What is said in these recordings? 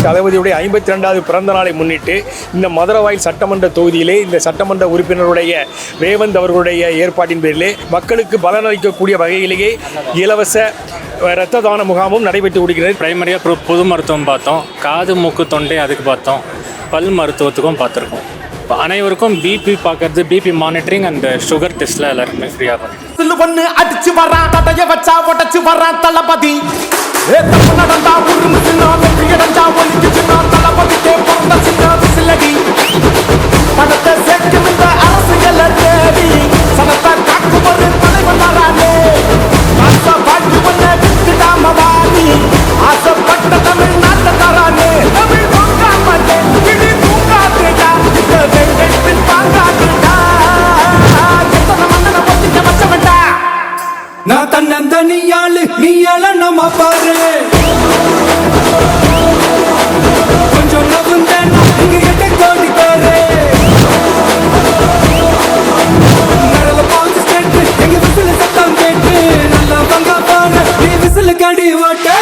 தளபதியுடைய 52வது பிறந்த நாளை முன்னிட்டு இந்த மதுரவாயில் சட்டமன்ற தொகுதியிலே இந்த சட்டமன்ற உறுப்பினருடைய ரேவந்த் அவர்களுடைய ஏற்பாட்டின் பேரிலே மக்களுக்கு பலனளிக்கக்கூடிய வகையிலேயே இலவச இரத்த தான முகாமும் நடைபெற்று கொடுக்கிறது. பிரைமரியாக பொது மருத்துவம் பார்த்தோம், காது மூக்கு தொண்டை அதுக்கு பார்த்தோம், பல் மருத்துவத்துக்கும் பார்த்துருக்கோம். இப்போ அனைவருக்கும் பிபி பார்க்கறது, பிபி மானிட்டரிங் அண்ட் சுகர் டெஸ்ட்டில் எல்லாருக்குமே ஃப்ரீயாக பண்ணும். அடிச்சு வரான் தடைய வச்சா உடச்சு வரான் தளபதி நடந்தா தளபதிக்கே பொண்ண சின்ன விசிலடி பணத்தை சேர்க்கும் இந்த அரசியல் தேடி சனத்தை காக்கும் ஒரு தலைவன் வரானே ஆசை வாழ்க்கை பண்ண விட்டுடாம வாடி ஆசைப்பட்ட தமிழ்நாட்டை தரானே தமிழ் தூங்காமட்டே இடி தூங்காதேடா இந்த வெங்கட்டின் பாங்காதேடா எத்தனை மன்னனை ஒத்திக்க வச்சவன்டா நான் தன்னந்தனியாளு நீ நம்ம பாரு கொஞ்சம் நவுந்தேன் இங்க எட்ட கோடி பேரு நடல பாஞ்சு ஸ்டேட்டு எங்க விசில சத்தம் கேட்டு நல்லா பங்கா பாரு நீ விசில கடி ஓட்ட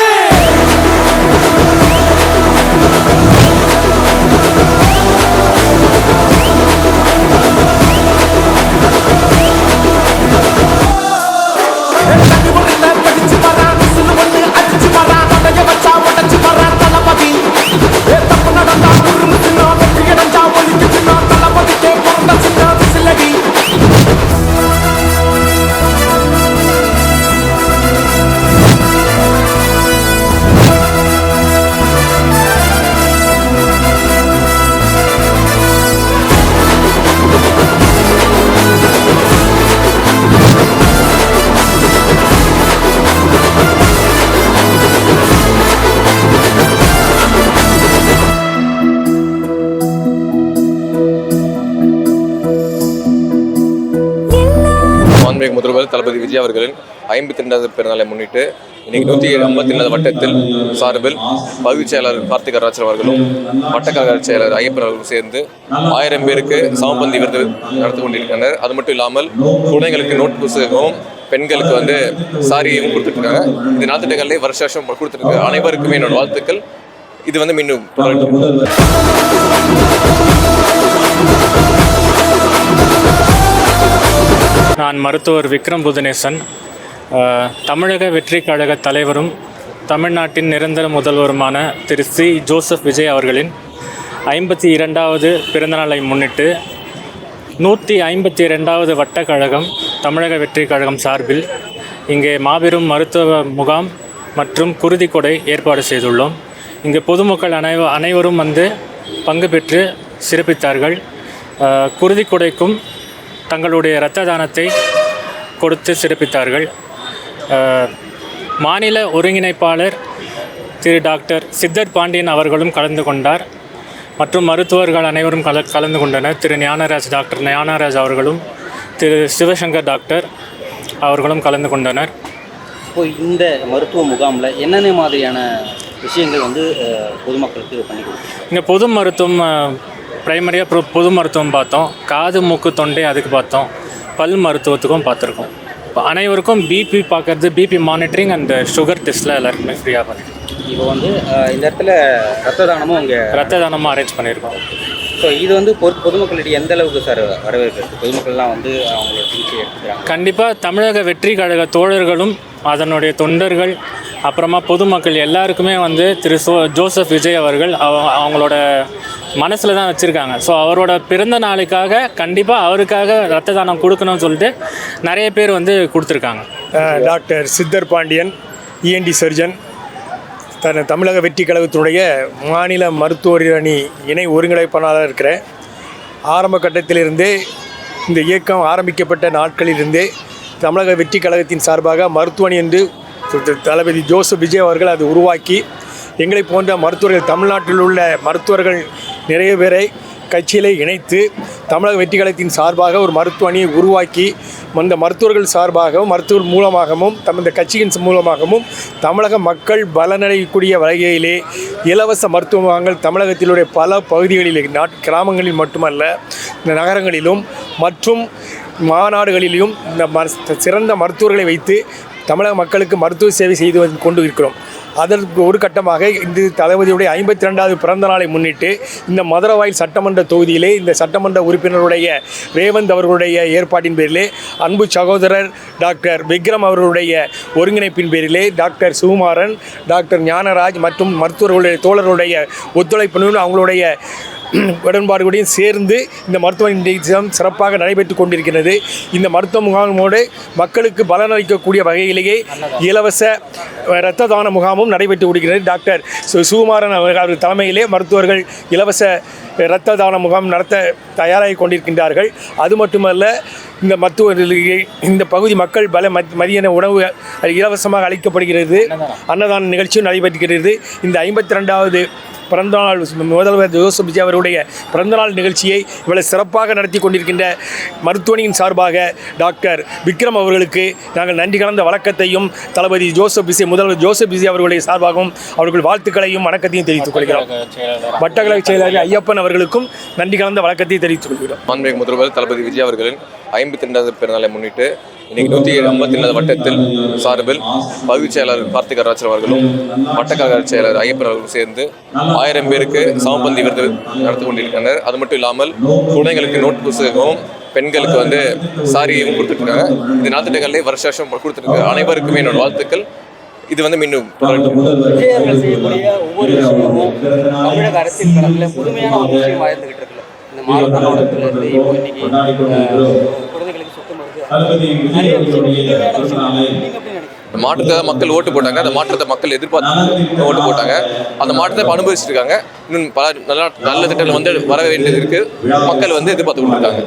முதல்வர் தளபதி விஜய் அவர்களின் 52வது பிறந்தநாளை முன்னிட்டு இன்னைக்கு 157வது வட்டத்தில் சார்பில் பகுதிச் செயலாளர் கார்த்திக் ராஜ் அவர்களும் வட்டக்கழக செயலர் ஐயப்பன் அவர்களும் சேர்ந்து 1000 பேருக்கு சமபந்தி விருது நடத்தி கொண்டிருக்கின்றனர். அது மட்டும் இல்லாமல் குழந்தைகளுக்கு நோட் புத்தகமும் பெண்களுக்கு சாரியும் கொடுத்துருக்காங்க. இது நாட்டுகளிலே வருஷம் கொடுத்துருக்கு. அனைவருக்குமே என்னோட வாழ்த்துக்கள். இது மீண்டும் தொடரட்டும். நான் மருத்துவர் விக்ரம் புதனேசன், தமிழக வெற்றி கழக தலைவரும் தமிழ்நாட்டின் நிரந்தர முதல்வருமான திரு சி ஜோசப் விஜய் அவர்களின் 52வது பிறந்தநாளை முன்னிட்டு 152வது வட்டக்கழகம் தமிழக வெற்றி கழகம் சார்பில் இங்கே மாபெரும் மருத்துவ முகாம் மற்றும் குருதி கொடை ஏற்பாடு செய்துள்ளோம். இங்கே பொதுமக்கள் அனைவரும் பங்கு பெற்று சிறப்பித்தார்கள். குருதி கொடைக்கும் தங்களுடைய இரத்த தானத்தை கொடுத்து சிறப்பித்தார்கள். மாநில ஒருங்கிணைப்பாளர் திரு டாக்டர் சித்தர் பாண்டியன் அவர்களும் கலந்து கொண்டார். மற்றும் மருத்துவர்கள் அனைவரும் கலந்து கொண்டனர். திரு டாக்டர் ஞானராஜ் அவர்களும் திரு சிவசங்கர் டாக்டர் அவர்களும் கலந்து கொண்டனர். இப்போ இந்த மருத்துவ முகாமில் என்னென்ன மாதிரியான விஷயங்கள் பொதுமக்களுக்கு பண்ணி கொடுக்குறோம்? இங்கே பொது மருத்துவம் பிரைமரியாக பொது மருத்துவம் பார்த்தோம், காது மூக்கு தொண்டை அதுக்கு பார்த்தோம், பல் மருத்துவத்துக்கும் பார்த்துருக்கோம். இப்போ அனைவருக்கும் பிபி பார்க்கறது, பிபி மானிட்டரிங் அண்ட் சுகர் டெஸ்ட்டில் எல்லாருக்குமே ஃப்ரீயாக பண்ணிருக்கோம். இப்போ இந்த இடத்துல ரத்த தானமும் அரேஞ்ச் பண்ணியிருக்கோம். ஸோ இது பொதுமக்களிடையே எந்த அளவுக்கு சார் வரவேற்பு இருக்குது? பொதுமக்கள்லாம் அவங்களோட சிகிச்சை எடுத்துக்கிறாங்க. கண்டிப்பாக தமிழக வெற்றி கழக தோழர்களும் அதனுடைய தொண்டர்கள் அப்புறமா பொதுமக்கள் எல்லாருக்குமே திரு ஜோசப் விஜய் அவர்கள் அவங்களோட மனசில் தான் வச்சுருக்காங்க. ஸோ அவரோட பிறந்த நாளுக்காக கண்டிப்பாக அவருக்காக ரத்த தானம் கொடுக்கணும்னு சொல்லிட்டு நிறைய பேர் கொடுத்துருக்காங்க. டாக்டர் சித்தர் பாண்டியன் இஎன்டி சர்ஜன், தமிழக வெற்றி கழகத்தினுடைய மாநில மருத்துவர் அணி இணை ஒருங்கிணைப்பாளராக இருக்கிற ஆரம்ப கட்டத்திலிருந்தே இந்த இயக்கம் ஆரம்பிக்கப்பட்ட நாட்களிலிருந்தே தமிழக வெற்றி கழகத்தின் சார்பாக மருத்துவ அணி என்று தளபதி ஜோசப் விஜய் அவர்கள் அது உருவாக்கி எங்களை போன்ற மருத்துவர்கள் தமிழ்நாட்டில் உள்ள மருத்துவர்கள் நிறைய பேரை கட்சியிலே இணைத்து தமிழக வெற்றி கழகத்தின் சார்பாக ஒரு மருத்துவ அணியை உருவாக்கி அந்த மருத்துவர்கள் சார்பாகவும் மருத்துவர் மூலமாகவும் இந்த கட்சியின் மூலமாகவும் தமிழக மக்கள் பலனடையக்கூடிய வகையிலே இலவச மருத்துவ முகாம்கள் தமிழகத்திலுடைய பல பகுதிகளிலே கிராமங்களில் மட்டுமல்ல இந்த நகரங்களிலும் மற்றும் மாநாடுகளிலும் இந்த சிறந்த மருத்துவர்களை வைத்து தமிழக மக்களுக்கு மருத்துவ சேவை செய்து கொண்டு இருக்கிறோம். அதற்கு ஒரு கட்டமாக இந்த தளபதியுடைய 52வது பிறந்த நாளை முன்னிட்டு இந்த மதுரவாயில் சட்டமன்ற தொகுதியிலே இந்த சட்டமன்ற உறுப்பினருடைய ரேவந்த் அவர்களுடைய ஏற்பாட்டின் பேரிலே அன்பு சகோதரர் டாக்டர் விக்ரம் அவர்களுடைய ஒருங்கிணைப்பின் பேரிலே டாக்டர் சுகுமாரன், டாக்டர் ஞானராஜ் மற்றும் மருத்துவர்களுடைய தோழர்களுடைய ஒத்துழைப்புடன் அவங்களுடைய உடன்பாடுகளையும் சேர்ந்து இந்த மருத்துவ நிலையம் சிறப்பாக நடைபெற்று கொண்டிருக்கிறது. இந்த மருத்துவ முகாமோடு மக்களுக்கு பலனளிக்கக்கூடிய வகையிலேயே இலவச இரத்த தான முகாமும் நடைபெற்று கொண்டிருக்கிறது. டாக்டர் சுகுமாரன் அவர் தலைமையிலே மருத்துவர்கள் இலவச இரத்த தான முகாம் நடத்த தயாராகி கொண்டிருக்கின்றார்கள். அது மட்டுமல்ல, இந்த இந்த பகுதி மக்கள் மதியான உணவு இலவசமாக அளிக்கப்படுகிறது. அன்னதான நிகழ்ச்சியும் நடைபெறுகிறது. இந்த 52வது பிறந்தநாள் முதல்வர் ஜோசப் விஜய் அவருடைய பிறந்தநாள் நிகழ்ச்சியை இவ்வளவு சிறப்பாக நடத்தி கொண்டிருக்கின்ற மருத்துவமனையின் சார்பாக டாக்டர் விக்ரம் அவர்களுக்கு நாங்கள் நன்றி கலந்த வணக்கத்தையும் தளபதி முதல்வர் ஜோசப் விஜய் அவர்களுடைய சார்பாகவும் அவர்கள் வாழ்த்துக்களையும் வணக்கத்தையும் தெரிவித்துக் கொள்கிறோம். வட்டக்கழக செயலாளர் ஐயப்பன் அவர்களுக்கும் நன்றி கலந்த வணக்கத்தை தெரிவித்துக் கொள்கிறோம். மாண்புமிகு முதல்வர் தளபதி விஜய் அவர்களின் 52வது பிறந்தநாளை முன்னிட்டு இன்னைக்கு 157வது வட்டத்தில் சார்பில் பகுதிச் செயலாளர் கார்த்திகர் ராஜர் அவர்களும் வட்டக்கழக செயலாளர் ஐயப்பன் அவர்களும் சேர்ந்து 1000 பேருக்கு சமபந்தி விருது நடத்தி கொண்டிருக்கின்றனர். அது மட்டும் இல்லாமல் குழந்தைகளுக்கு நோட் புத்தகமும் பெண்களுக்கு சாரியும் கொடுத்துருக்காங்க. இந்த நலத்திட்டங்களை வருஷம் கொடுத்துருக்கு. அனைவருக்குமே என்னோட வாழ்த்துக்கள். இது மீண்டும் விஜயர்கள் செய்யக்கூடிய ஒவ்வொரு விஷயமும் தமிழக அரசியல் களத்தில் புதுமையான ஒரு விஷயம் வாழ்ந்துகிட்டு இருக்குல்ல. இந்த மாரத்தானத்திலிருந்து இப்போ இன்னைக்கு குழந்தைகளுக்கு சுத்தம் நிறைய மாற்றத்தை மக்கள் ஓட்டு போட்டாங்க. அந்த மாற்றத்தை மக்கள் எதிர்பார்த்து ஓட்டு போட்டாங்க. அந்த மாற்றத்தை அனுபவிச்சுட்டு இருக்காங்க. இன்னும் பல நல்ல திட்டங்கள் வர வேண்டியது இருக்கு. மக்கள் எதிர்பார்த்து கொண்டிருக்காங்க.